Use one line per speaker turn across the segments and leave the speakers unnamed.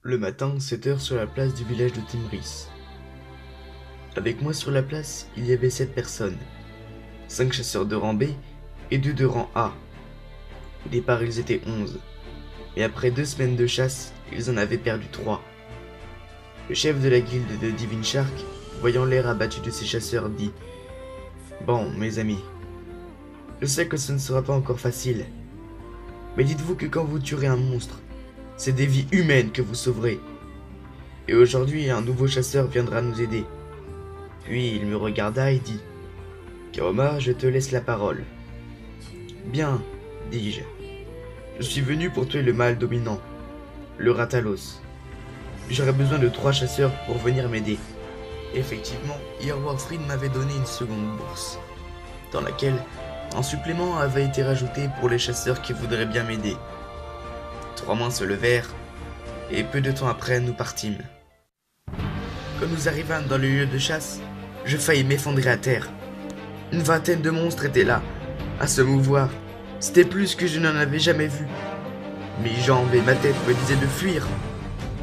Le matin, 7 heures sur la place du village de Timris. Avec moi sur la place, il y avait 7 personnes. 5 chasseurs de rang B et 2 de rang A. Au départ, ils étaient 11. Et après 2 semaines de chasse, ils en avaient perdu 3. Le chef de la guilde de Divine Shark, voyant l'air abattu de ses chasseurs, dit « Bon, mes amis, je sais que ce ne sera pas encore facile. Mais dites-vous que quand vous tuerez un monstre, c'est des vies humaines que vous sauverez. Et aujourd'hui, un nouveau chasseur viendra nous aider. » Puis il me regarda et dit « Kaoma, je te laisse la parole. »« Bien, dis-je. Je suis venu pour tuer le mâle dominant, le Ratalos. J'aurais besoin de 3 chasseurs pour venir m'aider. » Effectivement, hier Warfried m'avait donné une seconde bourse, dans laquelle un supplément avait été rajouté pour les chasseurs qui voudraient bien m'aider. 3 mains se levèrent, et peu de temps après, nous partîmes. Quand nous arrivâmes dans le lieu de chasse, je faillis m'effondrer à terre. Une vingtaine de monstres étaient là, à se mouvoir. C'était plus que je n'en avais jamais vu. Mes jambes et ma tête me disaient de fuir.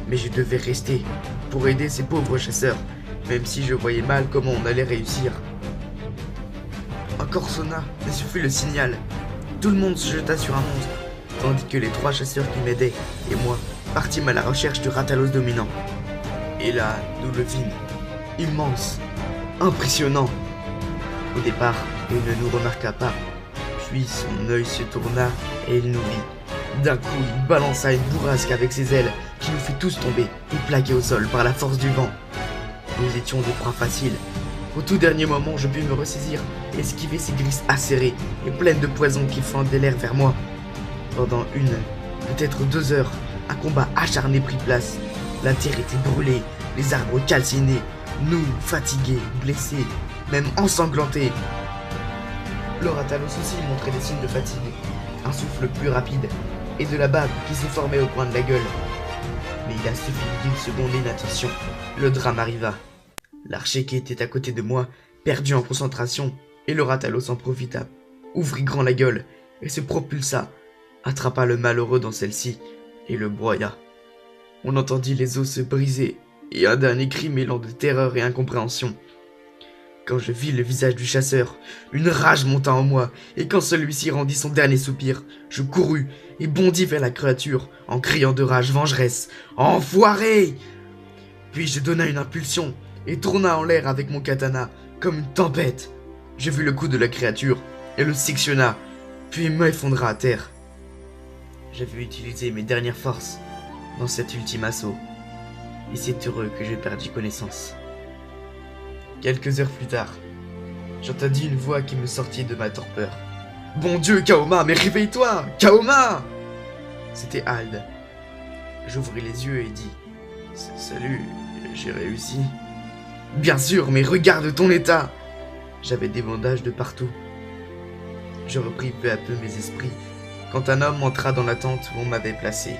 Mais je devais rester, pour aider ces pauvres chasseurs, même si je voyais mal comment on allait réussir. Un corps sonna, et ce fut le signal. Tout le monde se jeta sur un monstre, tandis que les 3 chasseurs qui m'aidaient, et moi, partîmes à la recherche du Ratalos dominant. Et là, nous le vîmes. Immense, impressionnant. Au départ, il ne nous remarqua pas, puis son œil se tourna et il nous vit. D'un coup, il balança une bourrasque avec ses ailes qui nous fit tous tomber et plaquer au sol par la force du vent. Nous étions des proies faciles. Au tout dernier moment, je pus me ressaisir et esquiver ces grises acérées et pleines de poison qui fendaient l'air vers moi. Pendant 1, peut-être 2 heures, un combat acharné prit place. La terre était brûlée, les arbres calcinés, nous, fatigués, blessés, même ensanglantés. Le Ratalos aussi montrait des signes de fatigue, un souffle plus rapide et de la bave qui se formait au coin de la gueule. Mais il a suffi d'une seconde d'inattention. Le drame arriva. L'archer qui était à côté de moi perdit en concentration et le Ratalos en profita, ouvrit grand la gueule et se propulsa, attrapa le malheureux dans celle-ci et le broya. On entendit les os se briser et un dernier cri mêlant de terreur et incompréhension. Quand je vis le visage du chasseur, une rage monta en moi, et quand celui-ci rendit son dernier soupir, je courus et bondis vers la créature en criant de rage vengeresse « Enfoiré !» Puis je donna une impulsion et tourna en l'air avec mon katana comme une tempête. Je vis le cou de la créature et le sectionna, puis m'effondra à terre. J'avais utilisé mes dernières forces dans cet ultime assaut, et c'est heureux que j'ai perdu connaissance. Quelques heures plus tard, j'entendis une voix qui me sortit de ma torpeur. « Bon Dieu, Kaoma, mais réveille-toi, Kaoma !» C'était Hald. J'ouvris les yeux et dis « Salut, j'ai réussi. » « Bien sûr, mais regarde ton état !» J'avais des bandages de partout. Je repris peu à peu mes esprits quand un homme entra dans la tente où on m'avait placé.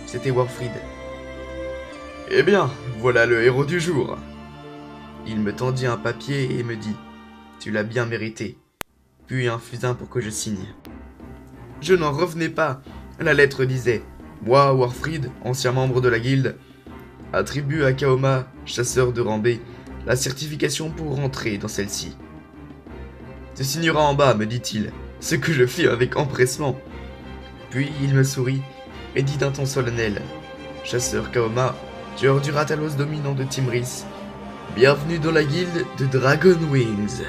C'était Warfried. « Eh bien, voilà le héros du jour !» Il me tendit un papier et me dit « Tu l'as bien mérité », puis un fusain pour que je signe. Je n'en revenais pas. La lettre disait « Moi, Warfried, ancien membre de la guilde, attribue à Kaoma, chasseur de rang B, la certification pour rentrer dans celle-ci. » « Tu signeras en bas, me dit-il, ce que je fis avec empressement. Puis il me sourit et dit d'un ton solennel « Chasseur Kaoma, tueur du Ratalos dominant de Timris, bienvenue dans la guilde de Dragon Wings. »